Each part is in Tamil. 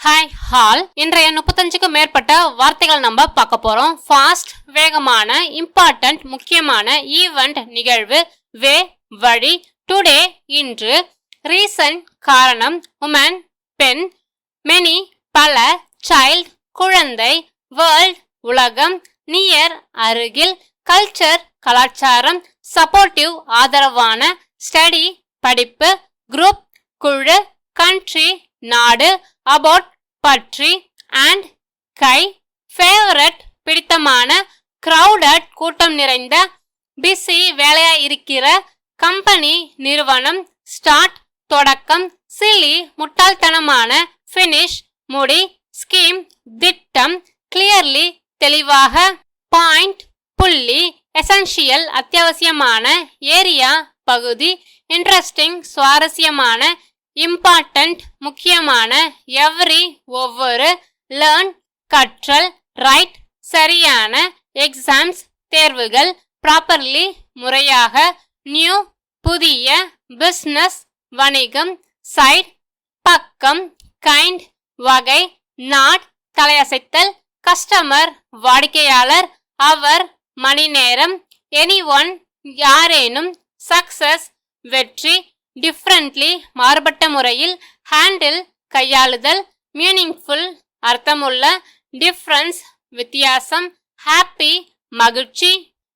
Hi hall. இன்றைய 35க்கும் மேற்பட்ட வார்த்தைகள் நம்ம பார்க்க போறோம். ஃபாஸ்ட் வேகமான, இம்பார்ட்டன்ட் முக்கியமான, ஈவெண்ட் நிகழ்வு, வே வழி, டுடே இன்று, ரீசன் காரணம், உமன் பெண், மெனி பல, சைல்ட் குழந்தை, வேர்ல்ட் உலகம், நியர் அருகில், கல்ச்சர் கலாச்சாரம், சப்போர்ட்டிவ் ஆதரவான, ஸ்டடி படிப்பு, குரூப் குழு, கண்ட்ரி நாடு, அபவுட் பற்றி, அண்ட் கை, ஃபேவரட் பிடித்தமான, கிரவுடட் கூட்டம் நிறைந்த, பிஸி வேலையா இருக்கிற, கம்பெனி நிறுவனம், ஸ்டார்ட் தொடக்கம், சில்லி முட்டாள்தனமான, ஃபினிஷ் முடி, ஸ்கீம் திட்டம், கிளியர்லி தெளிவாக, பாயிண்ட் புள்ளி, எசென்ஷியல் அத்தியாவசியமான, ஏரியா பகுதி, இன்ட்ரெஸ்டிங் சுவாரஸ்யமான, இம்பார்ட்டன்ட் முக்கியமான, எவ்ரி ஒவ்வொரு, லேர்ன் கற்றல், ரைட் சரியான, எக்ஸாம்ஸ் தேர்வுகள், ப்ராப்பர்லி முறையாக, நியூ புதிய, பிஸ்னஸ் வணிகம், சைட் பக்கம், கைண்ட் வகை, நாட் தலையசைத்தல், கஸ்டமர் வாடிக்கையாளர், அவர் மணி நேரம், எனிஒன் யாரேனும், சக்சஸ் வெற்றி, டிஃப்ரெண்ட்லி மாறுபட்ட முறையில், ஹேண்டில் கையாளுதல், மீனிங்ஃபுல் அர்த்தமுள்ள, டிஃப்ரென்ஸ் வித்தியாசம், ஹாப்பி மகிழ்ச்சி,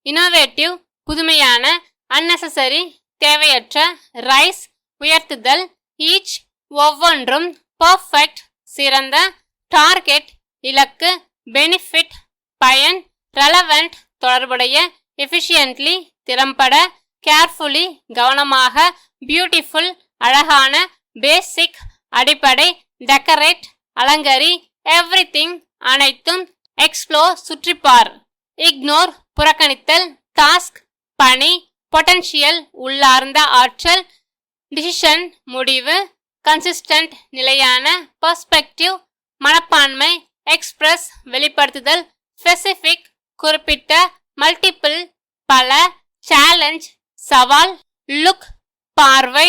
இனோவேட்டிவ் புதுமையான, அன்னெசரி தேவையற்ற, ரைஸ் உயர்த்துதல், ஈச் ஒவ்வொன்றும், பர்ஃபெக்ட் சிறந்த, டார்கெட் இலக்கு, பெனிஃபிட் பயன், ரெலவெண்ட் தொடர்புடைய, எஃபிஷியன்ட்லி திறம்பட, கேர்ஃபுல்லி கவனமாக, பியூட்டிஃபுல் அழகான, பேசிக் அடிப்படை, டெக்கரேட் அலங்கரி, எவ்ரிதிங் அனைத்தும், எக்ஸ்ப்ளோர் சுற்றிப்பார், இக்னோர் புறக்கணித்தல், டாஸ்க் பணி, பொட்டன்ஷியல் உள்ளார்ந்த ஆற்றல், டிசிஷன் முடிவு, கன்சிஸ்டன்ட் நிலையான, பெர்ஸ்பெக்டிவ் மனப்பான்மை, எக்ஸ்பிரஸ் வெளிப்படுத்துதல், ஸ்பெசிபிக் குறிப்பிட்ட, மல்டிபிள் பல, சேலஞ்ச் சவால், லுக் பார்வை,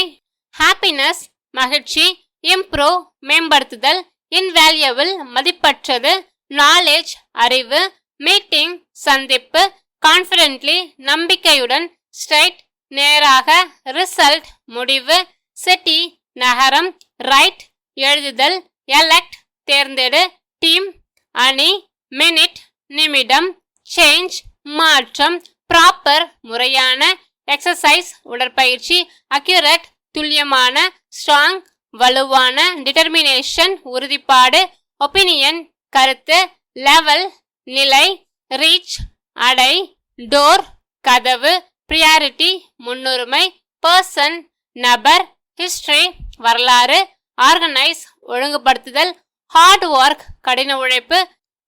ஹாப்பினஸ் மகிழ்ச்சி, இம்ப்ரூவ் மேம்படுத்துதல், இன்வேல்யூபிள் மதிப்பற்றது, நாலேஜ் அறிவு, மீட்டிங் சந்திப்பு, கான்ஃபிடென்ட்லி நம்பிக்கையுடன், ஸ்ட்ரைட் நேராக, ரிசல்ட் முடிவு, சிட்டி நகரம், ரைட் எழுதுதல், எலெக்ட் தேர்ந்தெடு, டீம் அணி, மினிட் நிமிடம், சேஞ்ச் மாற்றம், ப்ராப்பர் முறையான, எக்ஸசைஸ் உடற்பயிற்சி, அக்யூரேட் துல்லியமான, ஸ்ட்ராங் வலுவான, டிட்டர்மினேஷன் உறுதிப்பாடு, ஒப்பீனியன் கருத்து, லெவல் நிலை, ரீச் அடை, டோர் கதவு, பிரியாரிட்டி முன்னுரிமை, பர்சன் நபர், ஹிஸ்டரி வரலாறு, ஆர்கனைஸ் ஒழுங்குபடுத்துதல், ஹார்ட் ஒர்க் கடின உழைப்பு,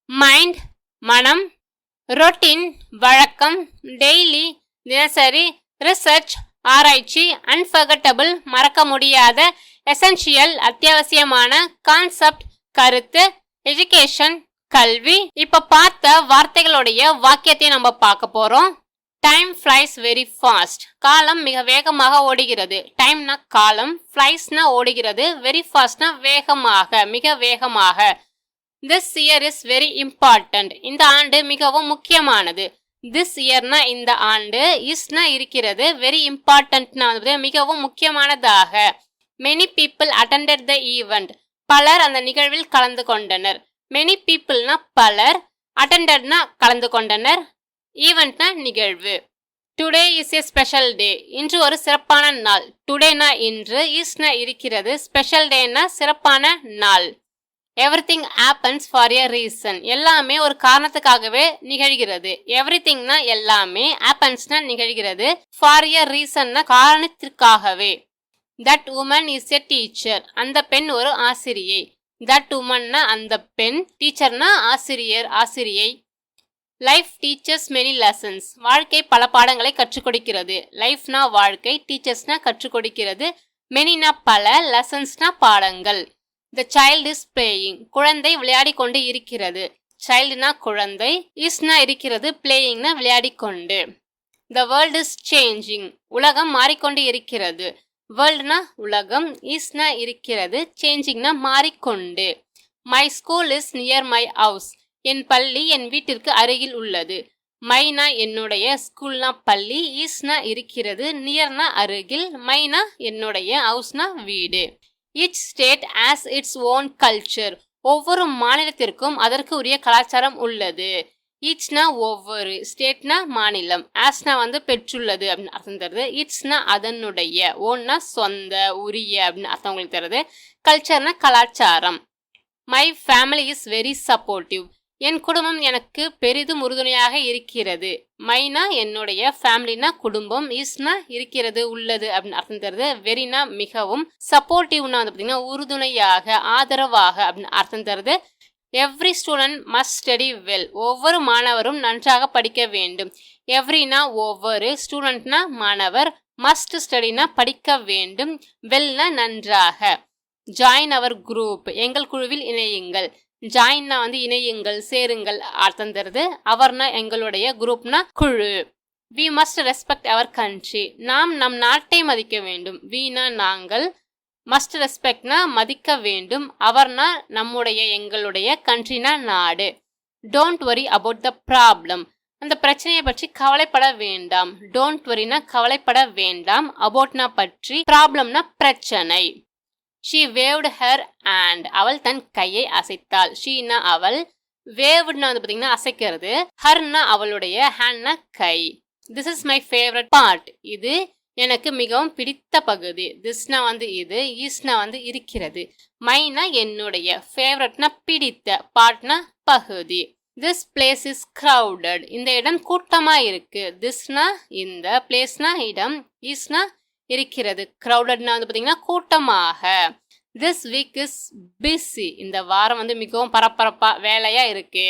மைண்ட் மனம், ரொட்டீன் வழக்கம், டெய்லி தினசரி, ரிசர்ச் ஆராய்ச்சி, அன்ஃபர்கட்டபிள் மறக்க முடியாத, எசென்ஷியல் அத்தியாவசியமான, கான்செப்ட் கருத்து, எஜுகேஷன் கல்வி. இப்ப பார்த்த வார்த்தைகளுடைய வாக்கியத்தை நம்ம பார்க்க போறோம். Time flies very fast. காலம் மிக வேகமாக ஓடுகிறது. டைம்னா காலம், ஃப்ளைஸ்னா ஓடுகிறது, வெரி ஃபாஸ்ட்னா வேகமாக மிக வேகமாக. This year is very important. இந்த ஆண்டு மிகவும் முக்கியமானது. திஸ் இயர்னா இந்த ஆண்டு, இஸ்னா இருக்கிறது, வெரி இம்பார்ட்டன்ட்னா மிகவும் முக்கியமானதாக. Many people attended the event. பலர் அந்த நிகழ்வில் கலந்து கொண்டனர். மெனி பீப்புள்னா பலர், அட்டெண்டட்னா கலந்து கொண்டனர், ஈவெண்ட்னா நிகழ்வு. Today is a special day. இன்று ஒரு சிறப்பான நாள். டுடேனா இன்று, இஸ்னா இருக்கிறது, ஸ்பெஷல் டேனா சிறப்பான நாள். Everything happens for a reason. எல்லாமே ஒரு காரணத்துக்காகவே நிகழ்கிறது. எவ்ரிதிங்னா எல்லாமே, ஹேப்பன்ஸ்னா நிகழ்கிறது, ஃபார் எ ரீசன்னா காரணத்திற்காகவே. That woman is a teacher. அந்த பெண் ஒரு ஆசிரியை. தட் உமன்னா அந்த பெண், டீச்சர்னா ஆசிரியர் ஆசிரியை. Life teachers many lessons. வாழ்க்கை பல பாடங்களை கற்றுக் கொடுக்கிறது. லைஃப்னா வாழ்க்கை, டீச்சர்ஸ்னா கற்றுக் கொடுக்கிறது, மெனினா பல, லெசன்ஸ்னா பாடங்கள். The child is playing. குழந்தை விளையாடி கொண்டு இருக்கிறது. சைல்டுனா குழந்தை, இஸ்னா இருக்கிறது, பிளேயிங்னா விளையாடி கொண்டு. The world is changing. உலகம் மாறிக்கொண்டு இருக்கிறது. வேர்ல்டுனா உலகம், இஸ்னா இருக்கிறது, சேஞ்சிங்னா மாறிக்கொண்டு. My school is near my house. என் பள்ளி என் வீட்டிற்கு அருகில் உள்ளது. மைனா என்னுடைய, ஸ்கூல்னா பள்ளி, ஈஸ்னா இருக்கிறது, நியர்னா அருகில், மைனா என்னுடைய, ஹவுஸ்னா வீடு. Each state has its own culture. ஒவ்வொரு மாநிலத்திற்கும் அதற்கு உரிய கலாச்சாரம் உள்ளது. ஈச்னா ஒவ்வொரு, ஸ்டேட்னா மாநிலம், ஆஸ்னா பெற்றுள்ளது அப்படின்னு அர்த்தம் தருது. இட்ஸ்னா அதனுடைய, ஓன்னா சொந்த, உரிய அப்படின்னு அர்த்தம் உங்களுக்கு தருது. கல்ச்சர்னா கலாச்சாரம். My family is very supportive. என் குடும்பம் எனக்கு பெரிதும் உறுதுணையாக இருக்கிறது. மைனா என்னுடைய, ஃபேமிலினா குடும்பம், இஸ்னா இருக்கிறது, உள்ளது அப்படின்னு அர்த்தம் தருது. வெரினா மிகவும், சப்போர்ட்டிவ்னா பார்த்தீங்கன்னா உறுதுணையாக, ஆதரவாக அப்படின்னு அர்த்தம் தருது. Every student must study well. ஒவ்வொரு மாணவரும் நன்றாக படிக்க வேண்டும். எவ்ரினா ஒவ்வொரு, ஸ்டூடெண்ட்னா மாணவர், மஸ்ட் ஸ்டடினா படிக்க வேண்டும், வெல்னா நன்றாக. Join our group. எங்கள் குழுவில் இணையுங்கள். ஜாயின்னா இணையுங்கள், சேருங்கள் அர்த்தம் தருது. அவர்னா எங்களுடைய, குரூப்னா குழு. We must respect our country. நாம் நம் நாட்டை மதிக்க வேண்டும். வீனா நாங்கள், மஸ்ட் ரெஸ்பெக்ட்னா மதிக்க வேண்டும், அவர்னா நம்முடைய, எங்களுடைய, கண்ட்ரினா நாடு. Don't worry about the problem. அந்த பிரச்சனையை பற்றி கவலைப்பட வேண்டாம். டோன்ட் வரினா கவலைப்பட வேண்டாம், அபவுட்னா பற்றி, ப்ராப்ளம்னா பிரச்சனை. She waved her hand. அவள் தன் கையை அசைத்தாள். ஷீனா அவள், வேவ்டுனா பார்த்தீங்கன்னா அசைக்கிறது, ஹர்னா அவளுடைய, ஹேண்ட்னா கை. This is my favourite part. இது எனக்கு மிகவும் பிடித்த பகுதி. திஸ்னா இது, ஈஸ்னா இருக்கிறது, மைனா என்னுடைய, ஃபேவரட்னா பிடித்த, பார்ட்னா பகுதி. This place is crowded. இந்த இடம் கூட்டமா இருக்கு. திஸ்னா இந்த, பிளேஸ்னா இடம், ஈஸ்னா இருக்கிறது, crowdedனா பார்த்தீங்கன்னா கூட்டமாக. This week is busy. இந்த வாரம் மிகவும் பரபரப்பா வேலையா இருக்கு.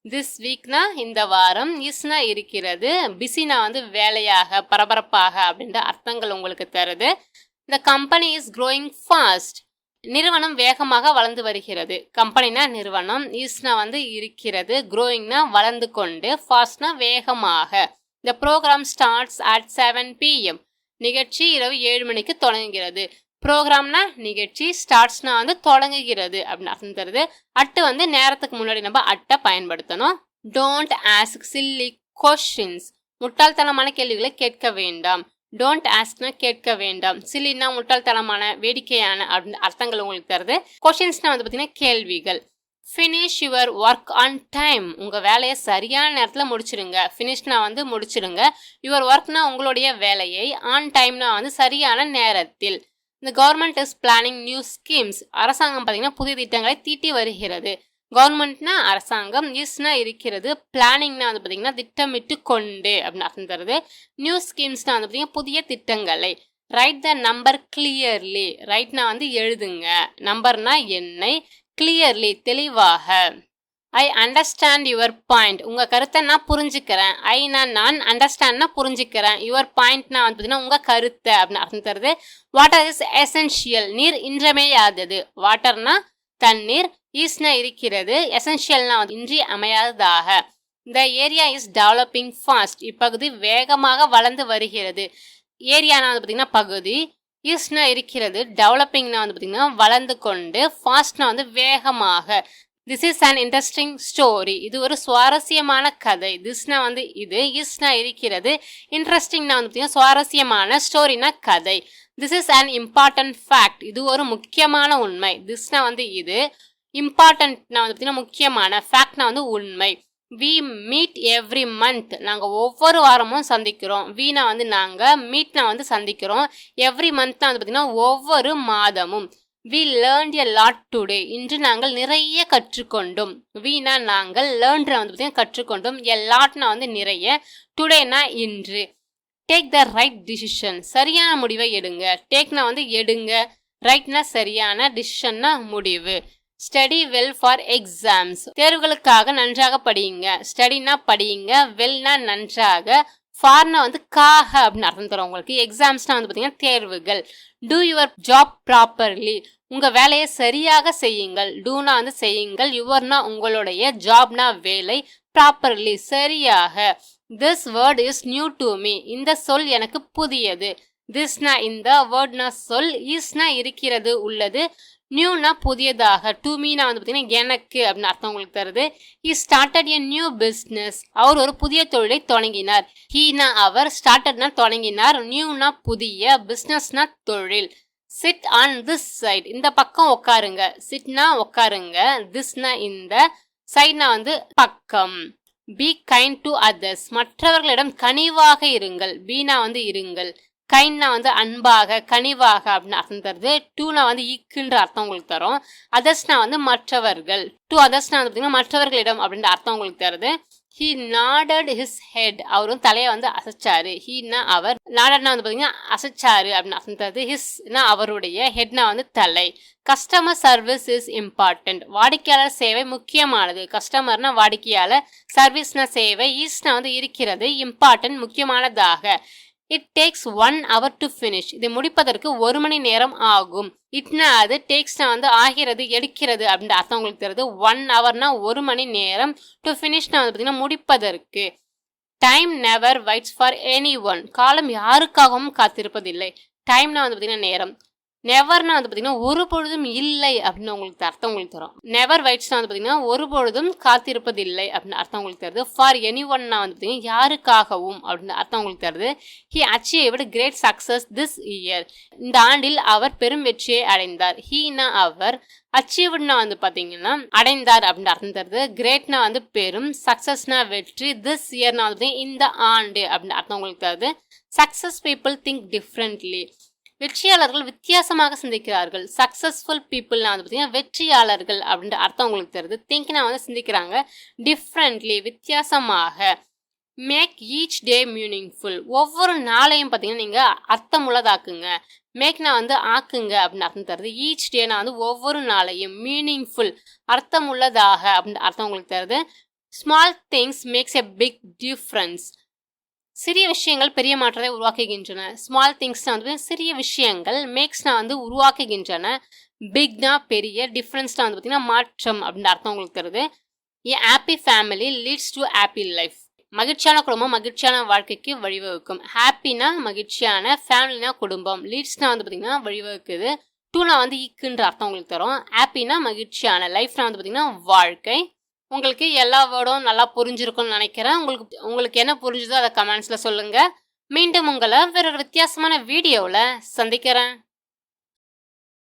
திஸ் வீக்னா இந்த வாரம், இஸ்னா இருக்கிறது, பிஸினா வேலையாக, பரபரப்பாக அப்படின்ற அர்த்தங்கள் உங்களுக்கு தருது. இந்த கம்பெனி இஸ் growing ஃபாஸ்ட். நிறுவனம் வேகமாக வளர்ந்து வருகிறது. கம்பெனினா நிறுவனம், இஸ்னா இருக்கிறது, growingனா வளர்ந்து கொண்டு, ஃபாஸ்ட்னா வேகமாக. இந்த ப்ரோக்ராம் ஸ்டார்ட்ஸ் அட் 7 PM. நிகழ்ச்சி இரவு 7 மணிக்கு தொடங்குகிறது. ப்ரோக்ராம்னா நிகழ்ச்சி, ஸ்டார்ட்ஸ்னா தொடங்குகிறது அப்படின்னு அர்த்தம் தருது. அட்டு நேரத்துக்கு முன்னாடி நம்ம அட்டை பயன்படுத்தணும். Don't ask chilli questions. முட்டாள்தனமான கேள்விகளை கேட்க வேண்டாம். டோன்ட் ஆஸ்க்னா கேட்க வேண்டாம். சில்லினா முட்டாள்தனமான, வேடிக்கையான அப்படின்னு அர்த்தங்கள் உங்களுக்கு தருது. கொஸ்டின்ஸ்னா பார்த்தீங்கன்னா கேள்விகள். Finish your work on time. உங்கள் வேலையை சரியான நேரத்தில் முடிச்சிடுங்க. ஃபினிஷ்னா முடிச்சிடுங்க. யுவர் ஒர்க்னா உங்களுடைய வேலையை, ஆன் டைம்னா சரியான நேரத்தில். இந்த government is planning new schemes. அரசாங்கம் பார்த்தீங்கன்னா புதிய திட்டங்களை தீட்டி வருகிறது. கவர்மெண்ட்னா அரசாங்கம், இஸ்னா இருக்கிறது, பிளானிங்னா பார்த்தீங்கன்னா திட்டமிட்டு கொண்டு அப்படின்னு அர்த்தம் தருது. நியூ ஸ்கீம்ஸ்னா பார்த்தீங்கன்னா புதிய திட்டங்களை. Write the number clearly. ரைட்னா எழுதுங்க, நம்பர்னா எண்ணை, கிளியர்லி தெளிவாக. I understand your point. உங்கள் கருத்தை நான் புரிஞ்சுக்கிறேன். ஐனா நான், அண்டர்ஸ்டாண்ட்னா புரிஞ்சுக்கிறேன், யுவர் பாயிண்ட்னா பார்த்தீங்கன்னா உங்கள் கருத்தை அப்படின்னு அர்த்தம் தருது. Water is essential. நீர் இன்றியமையாதது. வாட்டர்னா தண்ணீர், ஈஸ்னா இருக்கிறது, எசென்ஷியல்னா இன்றி அமையாததாக. The area is developing fast. இப்பகுதி வேகமாக வளர்ந்து வருகிறது. ஏரியானா பார்த்தீங்கன்னா பகுதி, ஈஸ்னா இருக்கிறது, டெவலப்பிங்னா பார்த்தீங்கன்னா வளர்ந்து கொண்டு, ஃபாஸ்ட்னா வேகமாக. This is an interesting story. இது ஒரு சுவாரஸ்யமான கதை. திஸ்னா இது, இஸ்னா இருக்கிறது, இன்ட்ரெஸ்டிங்னா பார்த்தீங்கன்னா சுவாரஸ்யமான, ஸ்டோரினா கதை. This is an important fact. இது ஒரு முக்கியமான உண்மை. திஸ்னா இது, இம்பார்ட்டன்ட்னா பார்த்தீங்கன்னா முக்கியமான, ஃபேக்ட்னா உண்மை. We meet every month. நாங்கள் ஒவ்வொரு வாரமும் சந்திக்கிறோம். வீனா நாங்கள், மீட்னா சந்திக்கிறோம், எவ்ரி மந்த்னா பார்த்தீங்கன்னா ஒவ்வொரு மாதமும். We learned a lot today. இன்று நாங்கள் நிறைய கற்றுக்கொண்டோம். வீனா நாங்கள், லேர்ன்ற பார்த்தீங்கன்னா கற்றுக்கொண்டோம், எ லாட்னா நிறைய, டுடேனா இன்று. Take the right decision. சரியான முடிவை எடுங்க. டேக்னா எடுங்க, ரைட்னா சரியான, டிசிஷன்னா முடிவு. Study well for exams. தேர்வுகளுக்காக நன்றாக படியுங்க. ஸ்டடினா படியுங்க, வெல்னா நன்றாக, ஃபார்னா காக அப்படின்னு அர்த்தம் தரும் உங்களுக்கு. எக்ஸாம்ஸ்னா பார்த்தீங்கன்னா தேர்வுகள். Two your job properly. உங்கள் வேலையை சரியாக செய்யுங்கள். டூனா செய்யுங்கள், யுவர்னா உங்களுடைய, ஜாப்னா வேலை, ப்ராப்பர்லி சரியாக. This word is new to me. இந்த சொல் எனக்கு புதியது. திஸ்னா இந்த, வேர்ட்னா சொல், ஈஸ்னா இருக்கிறது, உள்ளது, நியூனா புதியதாக, டு மீனா வந்து பார்த்தீங்கன்னா எனக்கு அப்படின்னு அர்த்தம் உங்களுக்கு தருது. He started a new business, அவர் ஒரு புதிய தொழிலை தொடங்கினார். ஹீனா அவர், ஸ்டார்டட்னா தொடங்கினார், நியூனா புதிய, பிஸ்னஸ்னா தொழில். சிட் ஆன் திஸ் சைட், இந்த பக்கம் உட்காருங்க. சிட்னா உட்காருங்க, திஸ்னா இந்த, சைட்னா வந்து பக்கம். பி கைண்ட் டு அதர்ஸ், மற்றவர்களிடம் கனிவாக இருங்கள். பீனா வந்து இருங்கள். கைண்ட்னா வந்து அன்பாக, கனிவாக அப்படின்னு அர்த்தம் தருது. டூனா வந்து ஈக்குன்ற அர்த்தம் உங்களுக்கு தரும். அதர்ஸ்னா வந்து மற்றவர்கள். டு அதர்ஸ்னா வந்து பார்த்தீங்கன்னா மற்றவர்களிடம் அப்படின்ற அர்த்தம் உங்களுக்கு தருது. ஹி நாடட் ஹிஸ் ஹெட், அவரும் தலையை வந்து அசைச்சாரு. ஹீனா அவர், நாடட்னா வந்து பார்த்தீங்கன்னா அசைச்சாரு அப்படின்னு அர்த்தம் தருது. ஹிஸ்னா அவருடைய, ஹெட்னா வந்து தலை. கஸ்டமர் சர்வீஸ் இஸ் இம்பார்ட்டன்ட், வாடிக்கையாளர் சேவை முக்கியமானது. கஸ்டமர்னா வாடிக்கையாளர், சர்வீஸ்னா சேவை, ஈஸ்னா வந்து இருக்கிறது, இம்பார்ட்டன்ட் முக்கியமானதாக. It takes 1 hour to finish, இதை முடிப்பதற்கு 1 மணி நேரம் ஆகும். இட்னா அது, டேக்ஸ்னா வந்து ஆகிறது, எடுக்கிறது அப்படின்ற அர்த்தம் உங்களுக்கு தருது. 1 hourனா 1 மணி நேரம், டு ஃபினிஷ்னா வந்து பார்த்தீங்கன்னா முடிப்பதற்கு. Time never weights for any one, காலம் யாருக்காகவும் காத்திருப்பதில்லை. டைம்னா வந்து பார்த்தீங்கன்னா நேரம். நெவர்னா வந்து பார்த்தீங்கன்னா ஒரு பொழுதும் இல்லை அப்படின்னு உங்களுக்கு அர்த்தம் உங்களுக்கு தரும். நெவர் வெயிட்ஸ்னா வந்து பார்த்தீங்கன்னா ஒரு பொழுதும் காத்திருப்பதில்லை அப்படின்னு அர்த்தம் உங்களுக்கு தருது. ஃபார் எனி ஒன்னா வந்து பார்த்தீங்கன்னா யாருக்காகவும் அப்படின்னு அர்த்தம் உங்களுக்கு தருது. He achieved great success this year, இந்த ஆண்டில் அவர் பெரும் வெற்றியை அடைந்தார். ஹீனா அவர், அச்சீவ்டுனா வந்து பார்த்தீங்கன்னா அடைந்தார் அப்படின்னு அர்த்தம் தருது. கிரேட்னா வந்து பெரும், சக்சஸ்னா வெற்றி, திஸ் இயர்னா வந்து இந்த ஆண்டு அப்படின்னு அர்த்தம் உங்களுக்கு தருது. சக்சஸ் பீப்புள் திங்க் டிஃப்ரெண்ட்லி, வெற்றியாளர்கள் வித்தியாசமாக சிந்திக்கிறார்கள். சக்சஸ்ஃபுல் பீப்புள்னா வந்து பார்த்தீங்கன்னா வெற்றியாளர்கள் அப்படின்ற அர்த்தம் உங்களுக்கு தருது. திங்க்னா வந்து சிந்திக்கிறாங்க, டிஃப்ரெண்ட்லி வித்தியாசமாக. மேக் ஈச் டே மீனிங்ஃபுல், ஒவ்வொரு நாளையும் பார்த்தீங்கன்னா நீங்கள் அர்த்தமுள்ளதாக்குங்க. மேக்னா வந்து ஆக்குங்க அப்படின்னு அர்த்தம் தருது. ஈச் டேனா வந்து ஒவ்வொரு நாளையும், மீனிங்ஃபுல் அர்த்தமுள்ளதாக அப்படின்னு அர்த்தம் உங்களுக்கு தருது. Small things makes a big difference, சிறிய விஷயங்கள் பெரிய மாற்றத்தை உருவாக்குகின்றன. ஸ்மால் திங்ஸ்னா வந்து சிறிய விஷயங்கள், மேக்ஸ்னா வந்து உருவாக்குகின்றன, பிக்னா பெரிய, டிஃப்ரென்ஸ்னா வந்து பார்த்தீங்கன்னா மாற்றம் அப்படின்னு அர்த்தம் உங்களுக்கு தருது. A happy family leads to happy life, மகிழ்ச்சியான குடும்பம் மகிழ்ச்சியான வாழ்க்கைக்கு வழிவகுக்கும். ஹாப்பினா மகிழ்ச்சியான, ஃபேமிலினா குடும்பம், லீட்ஸ்னா வந்து பார்த்தீங்கன்னா வழிவகுக்குது, டூனா வந்து ஈக்குன்ற அர்த்தம் உங்களுக்கு தரும். ஹாப்பினா மகிழ்ச்சியான, லைஃப்னா வந்து பார்த்தீங்கன்னா வாழ்க்கை. உங்களுக்கு எல்லா வேர்டும் நல்லா புரிஞ்சிருக்கும்னு நினைக்கிறேன். உங்களுக்கு என்ன புரிஞ்சுதோ அதை கமெண்ட்ஸில் சொல்லுங்கள். மீண்டும் உங்களை வேறொரு வித்தியாசமான வீடியோவில் சந்திக்கிறேன்.